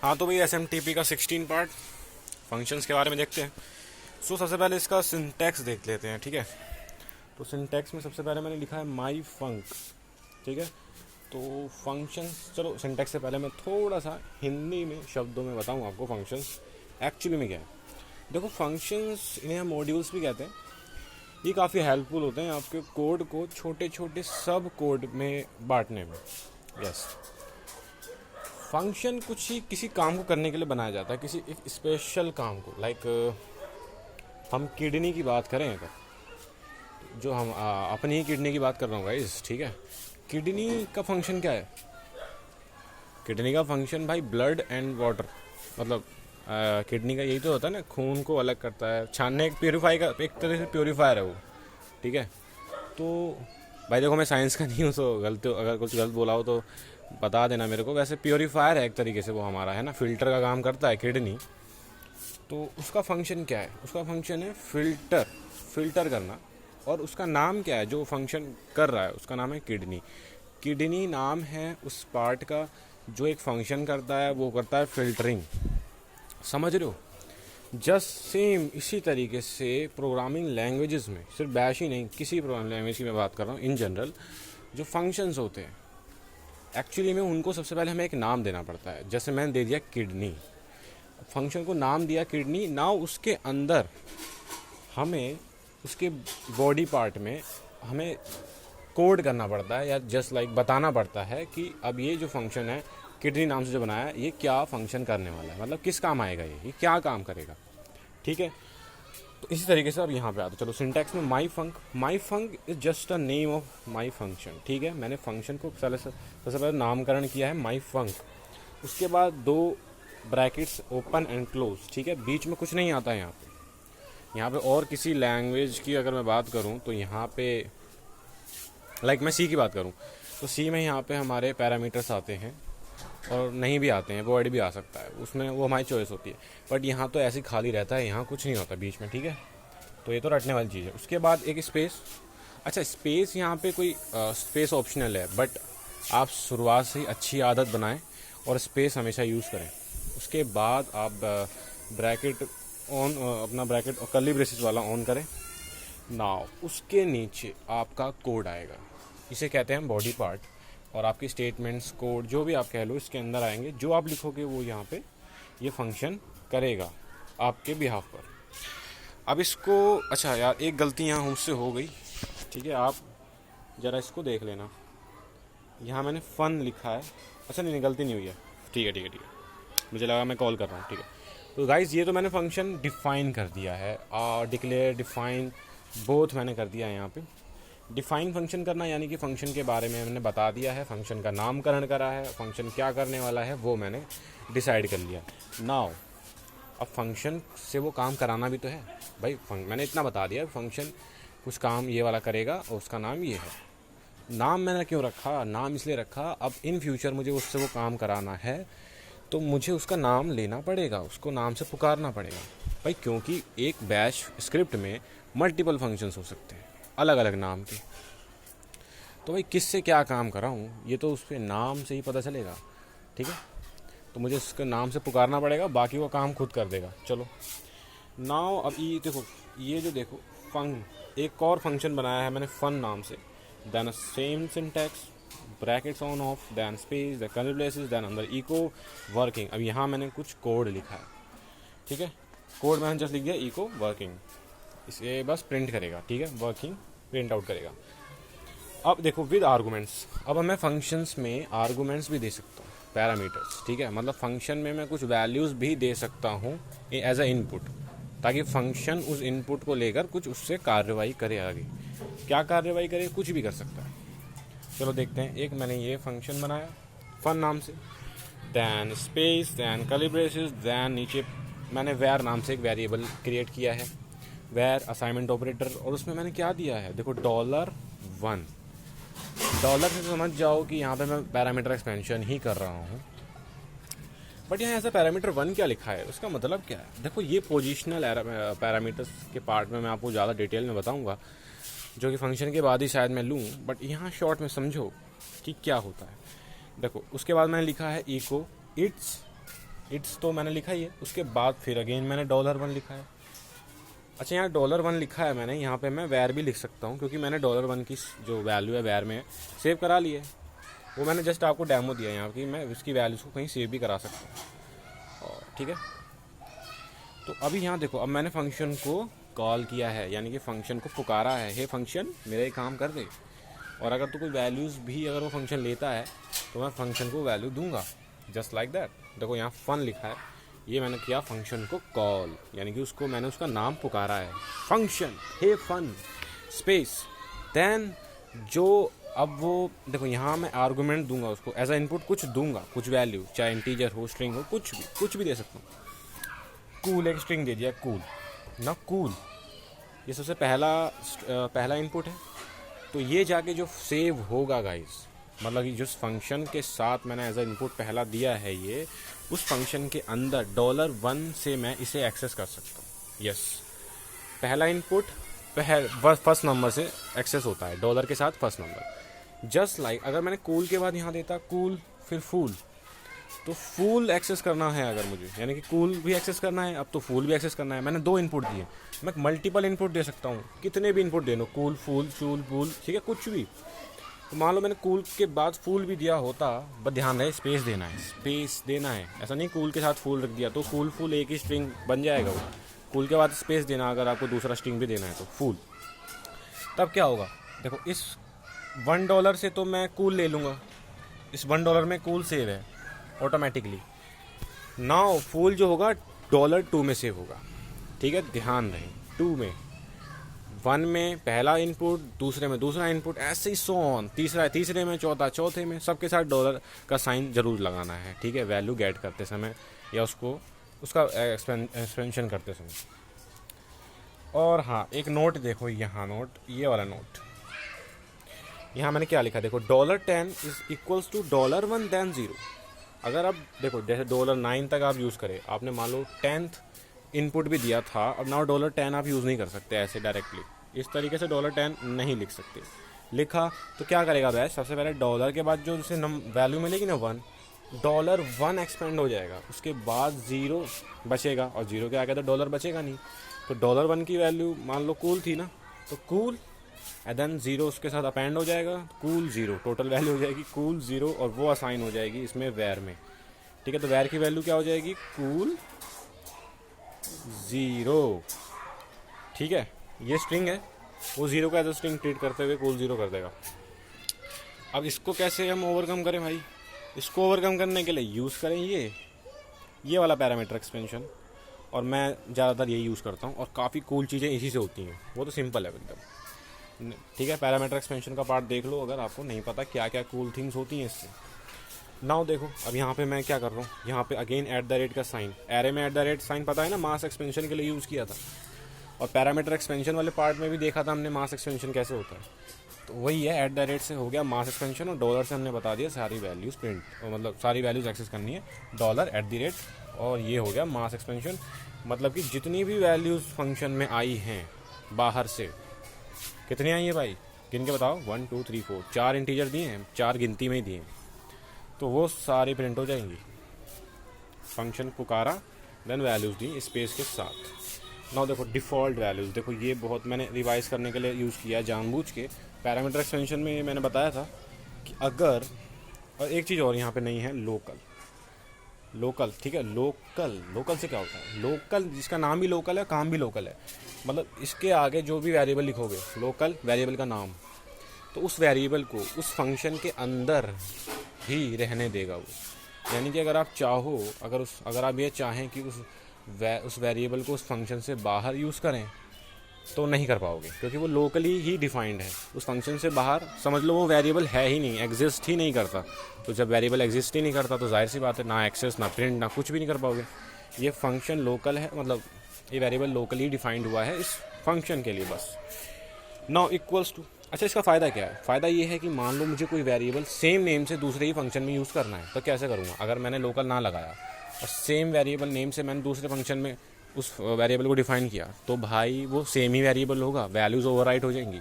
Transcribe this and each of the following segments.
हाँ तो भाई SMTP का 16 पार्ट फंक्शंस के बारे में देखते हैं। सबसे पहले इसका सिंटैक्स देख लेते हैं, ठीक है। तो सिंटैक्स में सबसे पहले मैंने लिखा है माई फंक, ठीक है। तो फंक्शंस, चलो सिंटैक्स से पहले मैं थोड़ा सा हिंदी में शब्दों में बताऊँ आपको फंक्शंस एक्चुअली में क्या है। देखो फंक्शंस, इन्हें हम मॉड्यूल्स भी कहते हैं। ये काफ़ी हेल्पफुल होते हैं आपके कोड को छोटे छोटे सब कोड में बांटने में। यस, फंक्शन कुछ ही किसी काम को करने के लिए बनाया जाता है, किसी एक स्पेशल काम को। लाइक हम किडनी की बात करें अगर, जो हम अपनी ही किडनी की बात कर रहा हूँ गाइस, ठीक है। किडनी का फंक्शन क्या है? किडनी का फंक्शन भाई ब्लड एंड वाटर, मतलब किडनी का यही तो होता है ना, खून को अलग करता है, छानने, एक प्योरीफाई का, एक तरह से प्योरीफायर है वो, ठीक है। तो भाई देखो मैं साइंस का नहीं हूँ, तो गलत, अगर कुछ गलत बोला हो तो बता देना मेरे को। वैसे प्योरीफायर है एक तरीके से वो हमारा, है ना, फिल्टर का काम करता है किडनी। तो उसका फंक्शन क्या है? उसका फंक्शन है फिल्टर करना। और उसका नाम क्या है जो फंक्शन कर रहा है? उसका नाम है किडनी। किडनी नाम है उस पार्ट का जो एक फंक्शन करता है, वो करता है फिल्टरिंग। समझ रहे हो? जस्ट सेम इसी तरीके से प्रोग्रामिंग लैंग्वेजेस में, सिर्फ बैश ही नहीं, किसी प्रोग्रामिंग लैंग्वेज की मैं बात कर रहा हूँ इन जनरल, जो फंक्शंस होते हैं एक्चुअली में उनको सबसे पहले हमें एक नाम देना पड़ता है। जैसे मैंने दे दिया किडनी, फंक्शन को नाम दिया किडनी। नाउ उसके अंदर हमें उसके बॉडी पार्ट में हमें कोड करना पड़ता है, या जस्ट लाइक बताना पड़ता है कि अब ये जो फंक्शन है किडनी नाम से जो बनाया है, ये क्या फंक्शन करने वाला है, मतलब किस काम आएगा, ये क्या काम करेगा, ठीक है। तो इसी तरीके से अब यहाँ पे आते चलो सिंटैक्स में। My func is just a name of my function, ठीक है। मैंने फंक्शन को सबसे पहले नामकरण किया है माई फंक। उसके बाद दो ब्रैकेट्स ओपन एंड क्लोज, ठीक है। बीच में कुछ नहीं आता है यहाँ पे। यहाँ पे और किसी लैंग्वेज की अगर मैं बात करूँ तो यहाँ पे लाइक मैं सी की बात करूँ तो सी में यहाँ पे हमारे पैरामीटर्स आते हैं, और नहीं भी आते हैं, वॉइड भी आ सकता है, उसमें वो हमारी चॉइस होती है। बट यहाँ तो ऐसे खाली रहता है, यहाँ कुछ नहीं होता बीच में, ठीक है। तो ये तो रटने वाली चीज़ है। उसके बाद एक स्पेस। अच्छा, स्पेस यहाँ पे कोई स्पेस ऑप्शनल है, बट आप शुरुआत से ही अच्छी आदत बनाएं और स्पेस हमेशा यूज़ करें। उसके बाद आप ब्रैकेट ऑन, अपना ब्रैकेट और कर्ली ब्रेसेस वाला ऑन करें। नाउ उसके नीचे आपका कोड आएगा, इसे कहते हैं बॉडी पार्ट। और आपके स्टेटमेंट्स, कोड, जो भी आप कह लो, इसके अंदर आएंगे। जो आप लिखोगे वो यहाँ पे ये फंक्शन करेगा आपके बिहाफ पर। अब इसको, अच्छा यार एक गलती यहाँ मुझसे हो गई, ठीक है, आप ज़रा इसको देख लेना। यहाँ मैंने फ़न लिखा है। अच्छा नहीं, गलती नहीं हुई है, ठीक है ठीक है ठीक है, मुझे लगा मैं कॉल कर रहा हूँ, ठीक है। तो गाइज़ ये तो मैंने फंक्शन डिफ़ाइन कर दिया है, डिक्लेयर, डिफ़ाइन, बोथ मैंने कर दिया है यहाँ पे। डिफ़ाइन फंक्शन करना यानी कि फ़ंक्शन के बारे में मैंने बता दिया है, फंक्शन का नामकरण करा है, फंक्शन क्या करने वाला है वो मैंने डिसाइड कर लिया। नाउ अब फंक्शन से वो काम कराना भी तो है भाई। मैंने इतना बता दिया फंक्शन कुछ काम ये वाला करेगा और उसका नाम ये है। नाम मैंने क्यों रखा? नाम इसलिए रखा, अब इन फ्यूचर मुझे उससे वो काम कराना है तो मुझे उसका नाम लेना पड़ेगा, उसको नाम से पुकारना पड़ेगा भाई। क्योंकि एक बैश स्क्रिप्ट में मल्टीपल फंक्शंस हो सकते हैं अलग अलग नाम के। तो भाई किससे क्या काम कराऊँ ये तो उस पर नाम से ही पता चलेगा, ठीक है। तो मुझे उसके नाम से पुकारना पड़ेगा, बाकी वो काम खुद कर देगा। चलो नाउ अब ये देखो, ये जो देखो एक और फंक्शन बनाया है मैंने फन नाम से। Then same syntax, brackets on off, then space, the curly braces, then अंदर इको वर्किंग। अब यहाँ मैंने कुछ कोड लिखा है, ठीक है। कोड मैंने जस्ट लिख दिया इको वर्किंग, इसे बस प्रिंट करेगा, ठीक है, वर्किंग प्रिंट आउट करेगा। अब देखो विद आर्गूमेंट्स, अब मैं फंक्शंस में आर्गूमेंट्स भी दे सकता हूँ, पैरामीटर्स, ठीक है। मतलब फंक्शन में मैं कुछ वैल्यूज़ भी दे सकता हूँ एज अ इनपुट, ताकि फंक्शन उस इनपुट को लेकर कुछ उससे कार्रवाई करे। आगे क्या कार्रवाई करे? कुछ भी कर सकता है। चलो देखते हैं। एक मैंने ये फंक्शन बनाया फन नाम से, then space, then curly braces, then नीचे मैंने वेयर नाम से एक वेरिएबल क्रिएट किया है, वेयर असाइनमेंट ऑपरेटर। और उसमें मैंने क्या दिया है, देखो $1। डॉलर से तो समझ जाओ कि यहाँ पे मैं पैरामीटर एक्सपेंशन ही कर रहा हूँ। बट यहाँ ऐसा पैरामीटर 1 क्या लिखा है, उसका मतलब क्या है? देखो ये पोजिशनल पैरामीटर्स के पार्ट में मैं आपको ज़्यादा डिटेल में बताऊँगा, जो कि फंक्शन के बाद ही शायद मैं लूँ। बट यहाँ शॉर्ट में समझो कि क्या होता है। देखो उसके बाद मैंने लिखा है इको इट्स इट्स तो मैंने लिखा ही है, उसके बाद फिर अगेन मैंने $1 लिखा है। अच्छा यहाँ $1 लिखा है मैंने, यहाँ पे मैं वैर भी लिख सकता हूँ क्योंकि मैंने $1 की जो वैल्यू है वैर में सेव करा ली है। वो मैंने जस्ट आपको डेमो दिया यहाँ की, मैं इसकी वैल्यूज़ को कहीं सेव भी करा सकता हूँ। और ठीक है, तो अभी यहाँ देखो, अब मैंने फंक्शन को कॉल किया है, यानी कि फंक्शन को पुकारा है, हे फंक्शन मेरा ये काम कर दे। और अगर तो कोई वैल्यूज़ भी अगर वो फंक्शन लेता है तो मैं फंक्शन को वैल्यू दूंगा, जस्ट लाइक दैट। देखो यहाँ फन लिखा है, ये मैंने किया फंक्शन को कॉल, यानी कि उसको मैंने उसका नाम पुकारा है, फंक्शन हे फन स्पेस। देन जो अब वो देखो यहाँ मैं आर्गूमेंट दूंगा उसको, एज अ इनपुट कुछ दूंगा, कुछ वैल्यू, चाहे इंटीजर हो, स्ट्रिंग हो, कुछ भी दे सकता हूँ। कूल एक स्ट्रिंग दे दिया, कूल ना कूल, ये सबसे पहला इनपुट है। तो ये जाके जो सेव होगा गाइस, मतलब कि जिस फंक्शन के साथ मैंने एज अ इनपुट पहला दिया है, ये उस फंक्शन के अंदर $1 से मैं इसे एक्सेस कर सकता हूँ। यस, पहला इनपुट फर्स्ट नंबर से एक्सेस होता है, डॉलर के साथ फर्स्ट नंबर। जस्ट लाइक अगर मैंने कूल के बाद यहाँ देता कूल फिर फूल, तो फूल एक्सेस करना है अगर मुझे, यानी कि कूल भी एक्सेस करना है, अब तो फूल भी एक्सेस करना है। मैंने 2 इनपुट दिए, मैं मल्टीपल इनपुट दे सकता हूँ, कितने भी इनपुट दे लो, कूल फूल चूल फूल, ठीक है, कुछ भी। तो मान लो मैंने कूल के बाद फूल भी दिया होता, बस ध्यान रहे स्पेस देना है, स्पेस देना है, ऐसा नहीं कूल के साथ फूल रख दिया तो कूल फूल एक ही स्ट्रिंग बन जाएगा वो। कूल के बाद स्पेस देना, अगर आपको दूसरा स्ट्रिंग भी देना है तो फूल। तब क्या होगा, देखो इस $1 से तो मैं कूल ले लूँगा, इस $1 में कूल सेव है ऑटोमेटिकली। नाउ फूल जो होगा $2 में सेव होगा, ठीक है, ध्यान रहे, 2 में, 1 में पहला इनपुट, दूसरे में दूसरा इनपुट, ऐसे ही सो ऑन, तीसरे में चौथे में, सबके साथ डॉलर का साइन जरूर लगाना है, ठीक है, वैल्यू गेट करते समय या उसका एक्सपेंशन करते समय। और हाँ, एक नोट देखो यहाँ, नोट ये वाला नोट, यहाँ मैंने क्या लिखा देखो, $10 इज इक्वल्स टू $1 देन 0। अगर आप देखो जैसे $9 तक आप यूज़ करें, आपने मान लो 10th इनपुट भी दिया था, अब नाउ $10 आप यूज़ नहीं कर सकते ऐसे डायरेक्टली, इस तरीके से $10 नहीं लिख सकते। लिखा तो क्या करेगा बैच, सबसे पहले डॉलर के बाद जो उसे वैल्यू मिलेगी ना $1 एक्सपेंड हो जाएगा, उसके बाद 0 बचेगा, और 0 के आगे तो डॉलर बचेगा नहीं। तो $1 की वैल्यू मान लो कूल थी ना, तो कूल एंड देन 0 उसके साथ अपेंड हो जाएगा, कूल 0, टोटल वैल्यू हो जाएगी कूल 0, और वो असाइन हो जाएगी इसमें वैर में, ठीक है। तो वैर की वैल्यू क्या हो जाएगी, कूल 0, ठीक है। ये स्ट्रिंग है, वो 0 का एज अ स्ट्रिंग ट्रीट करते हुए कूल 0 कर देगा। अब इसको कैसे हम ओवरकम करें भाई, इसको ओवरकम करने के लिए यूज़ करें ये वाला पैरामीटर एक्सपेंशन, और मैं ज़्यादातर यही यूज़ करता हूँ, और काफ़ी कूल चीज़ें इसी से होती हैं, वो तो सिंपल है एकदम, ठीक है। पैरामीटर एक्सपेंशन का पार्ट देख लो अगर आपको नहीं पता क्या क्या कूल थिंग्स होती हैं इससे। नाउ देखो अब यहाँ पे मैं क्या कर रहा हूँ, यहाँ पे अगेन @ का साइन, एरे में @ साइन पता है ना, मास एक्सपेंशन के लिए यूज़ किया था, और पैरामीटर एक्सपेंशन वाले पार्ट में भी देखा था हमने मास एक्सपेंशन कैसे होता है। तो वही है, @ से हो गया मास एक्सपेंशन, और डॉलर से हमने बता दिया सारी वैल्यूज़ प्रिंट, मतलब सारी वैल्यूज़ एक्सेस करनी है, $@ और ये हो गया मास एक्सपेंशन। मतलब कि जितनी भी वैल्यूज़ फंक्शन में आई हैं बाहर से, कितनी आई है भाई, गिन के बताओ, 1 2 3 4, 4 इंटीजर दिए हैं, 4 गिनती में ही दिए हैं, तो वो सारी प्रिंट हो जाएंगी। फंक्शन पुकारा, देन वैल्यूज़ दी स्पेस के साथ। नाउ देखो डिफ़ॉल्ट वैल्यूज़, देखो ये बहुत मैंने रिवाइज करने के लिए यूज़ किया जानबूझ के। पैरामीटर एक्सपेंशन में मैंने बताया था कि अगर, और एक चीज़ और यहाँ पे नहीं है, लोकल, ठीक है। लोकल से क्या होता है, लोकल जिसका नाम भी लोकल है, काम भी लोकल है, मतलब इसके आगे जो भी वेरिएबल लिखोगे, लोकल वेरिएबल का नाम, तो उस वेरिएबल को उस फंक्शन के अंदर ही रहने देगा वो। यानी कि अगर आप चाहो, अगर आप ये चाहें कि उस वेरिएबल को उस फंक्शन से बाहर यूज़ करें तो नहीं कर पाओगे, क्योंकि वो लोकली ही डिफाइंड है। उस फंक्शन से बाहर समझ लो वो वेरिएबल है ही नहीं, एग्जिस्ट ही नहीं करता। तो जब वेरिएबल एग्जिस्ट ही नहीं करता तो जाहिर सी बात है, ना एक्सेस ना प्रिंट ना कुछ भी नहीं कर पाओगे। ये फंक्शन लोकल है, मतलब ये वेरिएबल लोकली डिफाइंड हुआ है इस फंक्शन के लिए बस। नाउ इक्वल्स टू, अच्छा इसका फ़ायदा क्या है, फ़ायदा ये है कि मान लो मुझे कोई वेरिएबल सेम नेम से दूसरे ही फंक्शन में यूज़ करना है, तो कैसे करूँगा। अगर मैंने लोकल ना लगाया और सेम वेरिएबल नेम से मैंने दूसरे फंक्शन में उस वेरिएबल को डिफाइन किया, तो भाई वो सेम ही वेरिएबल होगा, वैल्यूज़ ओवरराइट हो जाएंगी।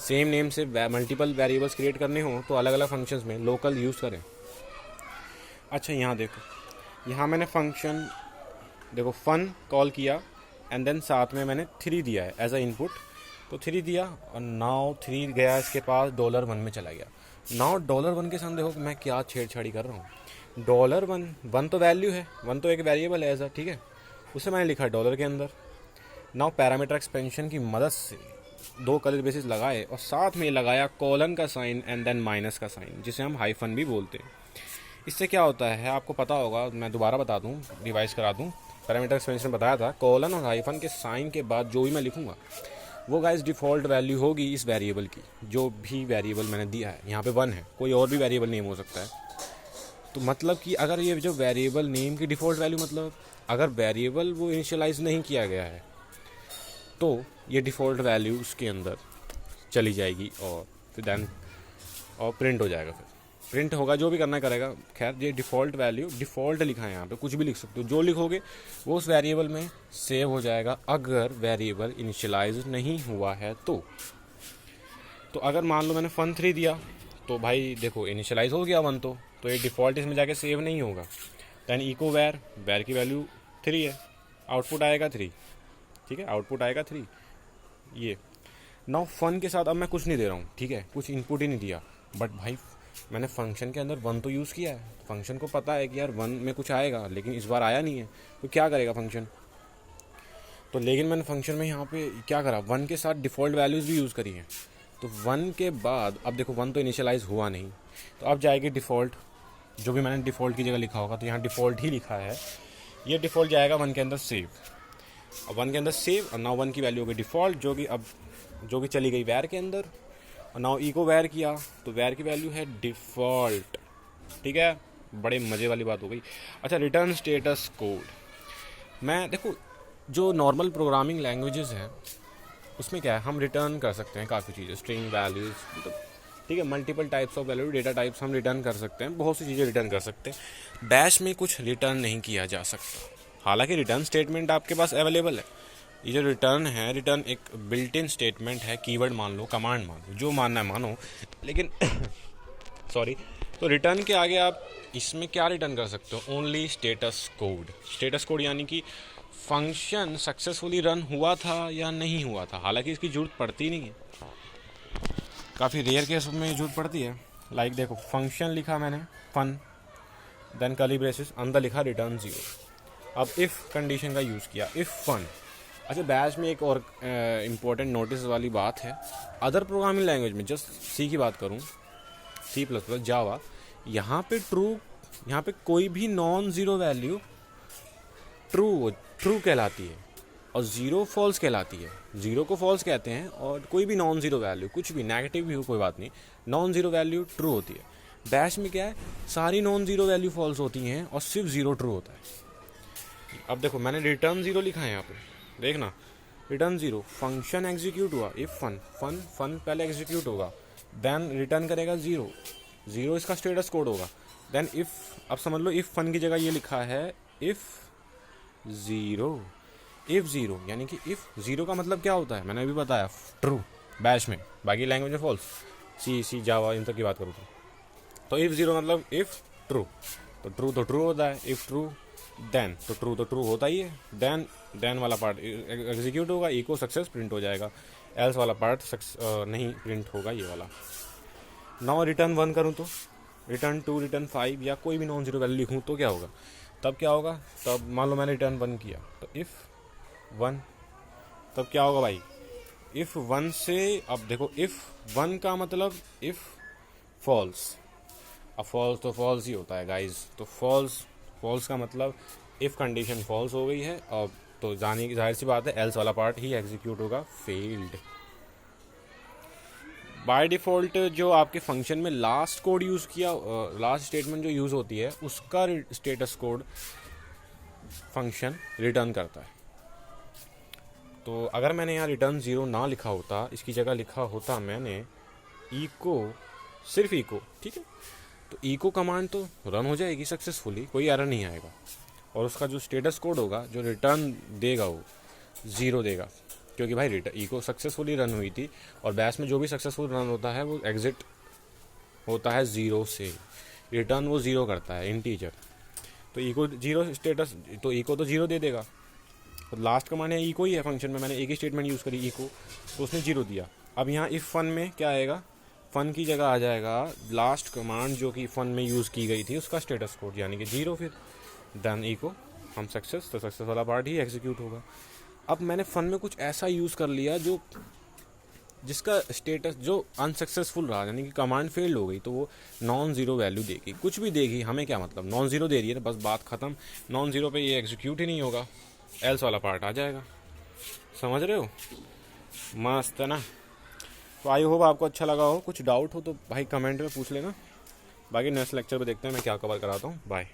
सेम नेम से मल्टीपल वेरिएबल्स क्रिएट करने हो तो अलग अलग फंक्शंस में लोकल यूज़ करें। अच्छा यहाँ देखो, यहाँ मैंने फंक्शन देखो फन कॉल किया एंड देन साथ में मैंने 3 दिया है एज अ इनपुट, तो 3 दिया और नाउ 3 गया इसके पास $1 में चला गया। नाउ $1 के साथ देखो मैं क्या छेड़छाड़ी कर रहा हूँ। $1 तो वैल्यू है, 1 तो एक वेरिएबल है ऐसा, ठीक है, उसे मैंने लिखा डॉलर के अंदर। नाउ पैरामीटर एक्सपेंशन की मदद से 2 कर्ली ब्रेसेस लगाए और साथ में लगाया कॉलन का साइन एंड देन माइनस का साइन, जिसे हम हाइफन भी बोलते हैं। इससे क्या होता है आपको पता होगा, मैं दोबारा बता दूं, रिवाइज करा दूं। पैरामीटर एक्सपेंशन बताया था, कॉलन और हाइफन के साइन के बाद जो भी मैं लिखूंगा वो गाइस डिफ़ॉल्ट वैल्यू होगी इस वेरिएबल की, जो भी वेरिएबल मैंने दिया है। यहाँ पे 1 है, कोई और भी वेरिएबल नेम हो सकता है। तो मतलब कि अगर ये जो वेरिएबल नेम की डिफ़ॉल्ट वैल्यू, मतलब अगर वेरिएबल वो इनिशियलाइज नहीं किया गया है तो ये डिफ़ॉल्ट वैल्यू उसके अंदर चली जाएगी और फिर देन और प्रिंट हो जाएगा। फिर प्रिंट होगा, जो भी करना करेगा। खैर ये डिफ़ॉल्ट वैल्यू, डिफ़ॉल्ट लिखा है यहाँ पे, कुछ भी लिख सकते हो, जो लिखोगे वो उस वेरिएबल में सेव हो जाएगा अगर वेरिएबल इनिशियलाइज नहीं हुआ है तो अगर मान लो मैंने फन 3 दिया तो भाई देखो इनिशियलाइज हो गया 1, तो ये डिफ़ॉल्ट इसमें जाके सेव नहीं होगा। दैन इको वेर की वैल्यू 3 है, आउटपुट आएगा 3, ठीक है, आउटपुट आएगा 3 ये। नाउ फन के साथ अब मैं कुछ नहीं दे रहा हूँ, ठीक है, कुछ इनपुट ही नहीं दिया, बट भाई मैंने फंक्शन के अंदर 1 तो यूज़ किया है। फंक्शन को पता है कि यार 1 में कुछ आएगा, लेकिन इस बार आया नहीं है, तो क्या करेगा फंक्शन। तो लेकिन मैंने फंक्शन में यहाँ पे क्या करा, 1 के साथ डिफ़ॉल्ट वैल्यूज़ भी यूज़ करी हैं। तो 1 के बाद अब देखो 1 तो इनिशियलाइज हुआ नहीं, तो अब जाएगी डिफ़ॉल्ट, जो भी मैंने डिफ़ॉल्ट की जगह लिखा होगा, तो यहाँ डिफ़ॉल्ट ही लिखा है, ये डिफ़ॉल्ट जाएगा 1 के अंदर सेव। अब 1 के अंदर सेव और नाउ 1 की वैल्यू हो गई डिफ़ॉल्ट, जो कि चली गई वैर के अंदर। और नाउ इको वैर किया तो वैर की वैल्यू है डिफ़ॉल्ट, ठीक है, बड़े मज़े वाली बात हो गई। अच्छा, रिटर्न स्टेटस कोड, मैं देखो जो नॉर्मल प्रोग्रामिंग लैंग्वेजेस हैं उसमें क्या है, हम रिटर्न कर सकते हैं काफ़ी चीज़ें, स्ट्रिंग वैल्यूज़, मतलब ठीक है, multiple types of value, data types हम रिटर्न कर सकते हैं, बहुत सी चीज़ें रिटर्न कर सकते हैं। बैश में कुछ रिटर्न नहीं किया जा सकता, हालांकि रिटर्न स्टेटमेंट आपके पास अवेलेबल है। ये जो रिटर्न है, रिटर्न एक बिल्ट इन स्टेटमेंट है, कीवर्ड मान लो, कमांड मान लो, जो मानना है मानो, लेकिन सॉरी, तो रिटर्न के आगे आप इसमें क्या रिटर्न कर सकते हो, only status code. Status code यानी कि फंक्शन सक्सेसफुली रन हुआ था या नहीं हुआ था। हालांकि इसकी ज़रूरत पड़ती नहीं है, काफ़ी रेयर केस में ज़रूरत पड़ती है। लाइक देखो फंक्शन लिखा मैंने फन, देन कर्ली ब्रेसेस, अंदर लिखा रिटर्न 0। अब इफ़ कंडीशन का यूज़ किया, इफ़ फन। अच्छा, बैच में एक और इम्पोर्टेंट नोटिस वाली बात है, अदर प्रोग्रामिंग लैंग्वेज में, जस्ट सी की बात करूँ, C++, जावा, यहाँ पे कोई भी नॉन ज़ीरो वैल्यू ट्रू कहलाती है और 0 फॉल्स कहलाती है। 0 को फॉल्स कहते हैं और कोई भी नॉन ज़ीरो वैल्यू, कुछ भी नेगेटिव भी हो कोई बात नहीं, नॉन ज़ीरो वैल्यू ट्रू होती है। बैश में क्या है, सारी नॉन ज़ीरो वैल्यू फॉल्स होती हैं और सिर्फ 0 ट्रू होता है। अब देखो मैंने रिटर्न 0 लिखा है यहाँ पे, देखना, रिटर्न 0, फंक्शन एग्जीक्यूट हुआ, इफ फन पहले एग्जीक्यूट होगा, देन रिटर्न करेगा 0 इसका स्टेटस कोड होगा। देन इफ, अब समझ लो इफ फन की जगह ये लिखा है इफ 0 यानी कि इफ 0 का मतलब क्या होता है, मैंने अभी बताया, ट्रू बैश में, बाकी लैंग्वेज में फॉल्स, सी जावा इन तक की बात करूँ तो इफ 0 मतलब इफ ट्रू, तो ट्रू होता है, इफ ट्रू देन, तो ट्रू होता ही है, देन वाला पार्ट एग्जीक्यूट होगा, इको सक्सेस प्रिंट हो जाएगा, एल्स वाला पार्ट नहीं प्रिंट होगा, ये वाला। नाउ रिटर्न 1 करूँ तो, रिटर्न 2, रिटर्न 5 या कोई भी नॉन जीरो वैल्यू लिखूँ तो क्या होगा, तब क्या होगा, तब मान लो मैंने रिटर्न 1 किया तो इफ़ 1, तब क्या होगा भाई, इफ़ 1 से, अब देखो इफ़ 1 का मतलब इफ़ फॉल्स, अब फॉल्स तो फॉल्स ही होता है गाइज, तो फॉल्स का मतलब इफ़ कंडीशन फॉल्स हो गई है, अब तो जाहिर सी बात है एल्स वाला पार्ट ही एग्जीक्यूट होगा, फेल्ड। बाय डिफ़ॉल्ट जो आपके फंक्शन में लास्ट कोड यूज़ किया, लास्ट स्टेटमेंट जो यूज़ होती है उसका स्टेटस कोड फंक्शन रिटर्न करता है। तो अगर मैंने यहाँ रिटर्न 0 ना लिखा होता, इसकी जगह लिखा होता मैंने इको, सिर्फ इको, ठीक है, तो इको कमांड तो रन हो जाएगी सक्सेसफुली, कोई एरर नहीं आएगा, और उसका जो स्टेटस कोड होगा, जो रिटर्न देगा वो 0 देगा, क्योंकि भाई इको सक्सेसफुली रन हुई थी, और बैश में जो भी सक्सेसफुल रन होता है वो एग्जिट होता है 0 से, रिटर्न वो 0 करता है, इंटीजर। तो ई को जीरो स्टेटस, तो ई को तो जीरो दे देगा। तो लास्ट कमांड है ई को ही है फंक्शन में, मैंने एक ही स्टेटमेंट यूज़ करी ई को, तो उसने जीरो दिया। अब यहाँ इफ़ फन में क्या आएगा, फन की जगह आ जाएगा लास्ट कमांड जो कि फन में यूज़ की गई थी उसका स्टेटस कोड, यानी कि जीरो। फिर देन ई को हम सक्सेस, तो सक्सेस वाला पार्ट ही एग्जीक्यूट होगा। अब मैंने फन में कुछ ऐसा यूज़ कर लिया जो जिसका स्टेटस जो अनसक्सेसफुल रहा, यानी कि कमांड फेल्ड हो गई, तो वो नॉन ज़ीरो वैल्यू देगी, कुछ भी देगी, हमें क्या मतलब, नॉन ज़ीरो दे रही है बस बात ख़त्म। नॉन ज़ीरो पे ये एग्जीक्यूट ही नहीं होगा, एल्स वाला पार्ट आ जाएगा। समझ रहे हो? मस्त है ना? तो आई होप आपको अच्छा लगा हो। कुछ डाउट हो तो भाई कमेंट में पूछ लेना, बाकी नेक्स्ट लेक्चर पे देखते हैं मैं क्या कवर कराता हूँ। बाय।